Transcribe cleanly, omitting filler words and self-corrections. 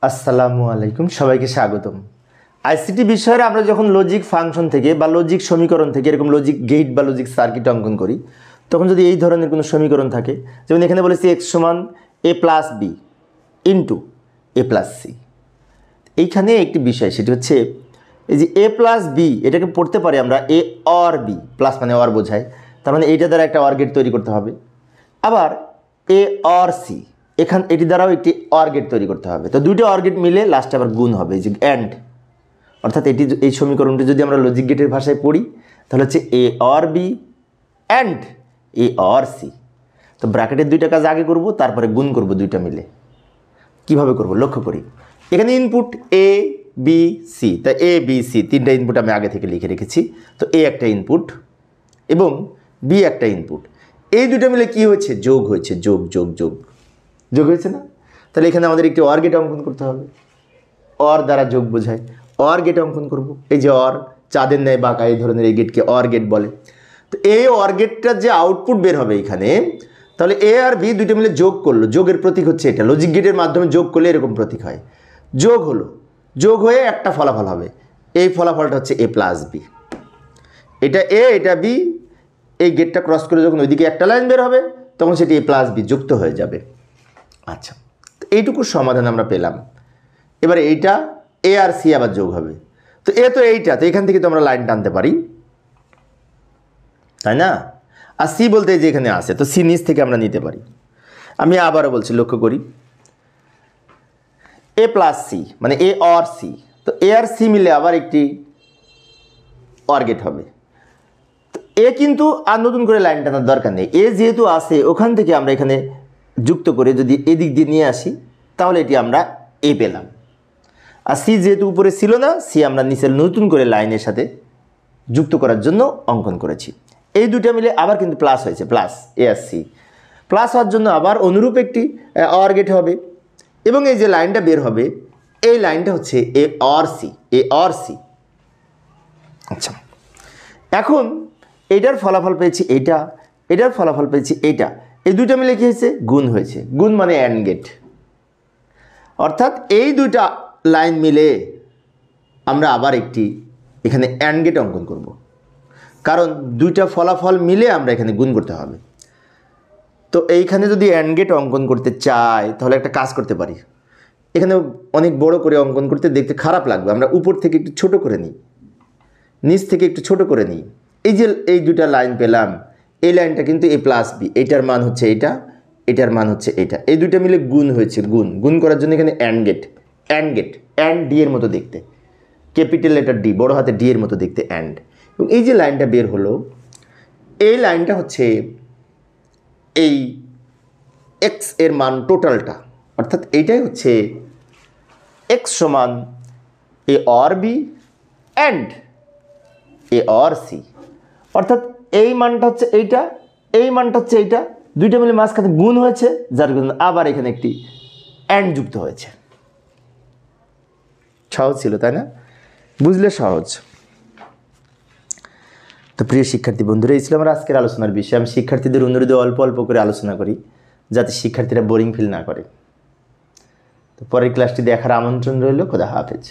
আসসালামু আলাইকুম, সবাইকে স্বাগতম। আইসিটি বিষয়ে আমরা যখন লজিক ফাংশন থেকে বা লজিক সমীকরণ থেকে এরকম লজিক গেট বা লজিক সার্কিট অঙ্কন করি, তখন যদি এই ধরনের কোনো সমীকরণ থাকে, যেমন এখানে বলেছি এক্স সমান এ প্লাস বি ইন্টু এ প্লাস সি, এইখানে একটি বিষয় সেটি হচ্ছে এই যে এ প্লাস বি, এটাকে পড়তে পারি আমরা এ অর বি, প্লাস মানে অর বোঝায়, তার মানে এইটা দ্বারা একটা অর গেট তৈরি করতে হবে। আবার এ অর সি, এটি দ্বারাও একটি অর গেট তৈরি করতে হবে। তো দুইটা অর গেট মিলে লাস্টে আবার গুণ হবে, যে অ্যান্ড, অর্থাৎ এই সমীকরণটি যদি আমরা লজিক গেটের ভাষায় পড়ি তাহলে হচ্ছে A or B and A or C. তো ব্র্যাকেটের দুইটা কাজ আগে করব, তারপরে গুণ করব দুইটা মিলে। কিভাবে করব লক্ষ্য করি, এখানে ইনপুট এ বি সি, তাই এ বি সি তিনটা ইনপুট আমি আগে থেকে লিখে রেখেছি। তো এ একটা ইনপুট এবং বি একটা ইনপুট, এই দুটো মিলে কি হয়েছে, যোগ হয়েছে, যোগ যোগ যোগ যোগ হয়েছে না? তাহলে এখানে আমাদের একটি অর গেট অঙ্কন করতে হবে। অর দ্বারা যোগ বোঝায়, অর গেট অঙ্কন করব। এই যে অর, চাঁদের ন্যায় বাঁকা এই ধরনের এই গেটকে অর গেট বলে। তো এই অর গেটটার যে আউটপুট বের হবে এখানে, তাহলে এ আর বি দুটো মিলে যোগ করলো, যোগের প্রতীক হচ্ছে এটা। লজিক গেটের মাধ্যমে যোগ করলে এরকম প্রতীক হয়। যোগ হলো, যোগ হয়ে একটা ফলাফল হবে, এই ফলাফলটা হচ্ছে এ প্লাস বি। এটা এ, এটা বি, এই গেটটা ক্রস করে যখন ওইদিকে একটা লাইন বের হবে তখন সেটি এ প্লাস বি যুক্ত হয়ে যাবে। আচ্ছা, তো এইটুকু সমাধান আমরা পেলাম। এবারে এইটা এ আর সি আবার যোগ হবে। তো এ তো এইটা, তো এখান থেকে তো আমরা লাইন টানতে পারি, তাই না? আর সি বলতে যে এখানে আসে, তো সি নিচ থেকে আমরা নিতে পারি। আমি আবারও বলছি, লক্ষ্য করি, এ প্লাস সি মানে এ অর সি, তো এ আর সি মিলে আবার একটি অর গেট হবে। তো এ কিন্তু আর নতুন করে লাইন টানার দরকার নেই, এ যেহেতু আসে ওখান থেকে আমরা এখানে যুক্ত করে যদি এদিক দিয়ে নিয়ে আসি তাহলে এটি আমরা এ পেলাম। আর সি যেহেতু উপরে ছিল না, সি আমরা নিচের নতুন করে লাইনের সাথে যুক্ত করার জন্য অঙ্কন করেছি। এই দুটো মিলে আবার কিন্তু প্লাস হয়েছে, প্লাস এ আর সি। প্লাস হওয়ার জন্য আবার অনুরূপ একটি অর গেট হবে, এবং এই যে লাইনটা বের হবে এই লাইনটা হচ্ছে A or C, A or C. আচ্ছা, এখন এটার ফলাফল পেয়েছি এইটা, এটার ফলাফল পেয়েছি এইটা, এই দুটো মিলে কী হয়েছে, গুণ হয়েছে। গুণ মানে অ্যান্ড গেট, অর্থাৎ এই দুইটা লাইন মিলে আমরা আবার একটি এখানে অ্যান্ড গেট অঙ্কন করব, কারণ দুইটা ফলাফল মিলে আমরা এখানে গুণ করতে হবে। তো এইখানে যদি অ্যান্ড গেট অঙ্কন করতে চাই তাহলে একটা কাজ করতে পারি, এখানে অনেক বড় করে অঙ্কন করতে দেখতে খারাপ লাগবে, আমরা উপর থেকে একটু ছোট করে নিই, নিচ থেকে একটু ছোট করে নিই। এই যে এই দুটা লাইন পেলাম, এই লাইনটা কিন্তু এ প্লাস বি, এইটার মান হচ্ছে এইটা, এটার মান হচ্ছে এইটা, এই দুইটা মিলে গুণ হয়েছে। গুণ গুণ করার জন্য এখানে and gate, and gate, and D এর মতো দেখতে, ক্যাপিটাল লেটার ডি, বড় হাতে ডি এর মতো দেখতে অ্যান্ড। এবং এই যে লাইনটা বের হলো, এই লাইনটা হচ্ছে এই এক্স এর মান টোটালটা, অর্থাৎ এইটাই হচ্ছে এক্স সমান A or B and A or C, অর্থাৎ এই মানটা হচ্ছে এইটা, এই মানটা হচ্ছে এইটা, দুইটা মিলে মাঝখানে গুণ হয়েছে, যার জন্য আবার এখানে একটি অ্যান্ড যুক্ত হয়েছে। সহজ ছিল, তাই না? বুঝলে সহজ। তো প্রিয় শিক্ষার্থী বন্ধুরা, এই ছিল আমার আজকের আলোচনার বিষয়। আমি শিক্ষার্থীদের অনুরোধে অল্প অল্প করে আলোচনা করি যাতে শিক্ষার্থীরা বোরিং ফিল না করে। তো পরের ক্লাসটি দেখার আমন্ত্রণ রইল। খোদা হাফেজ।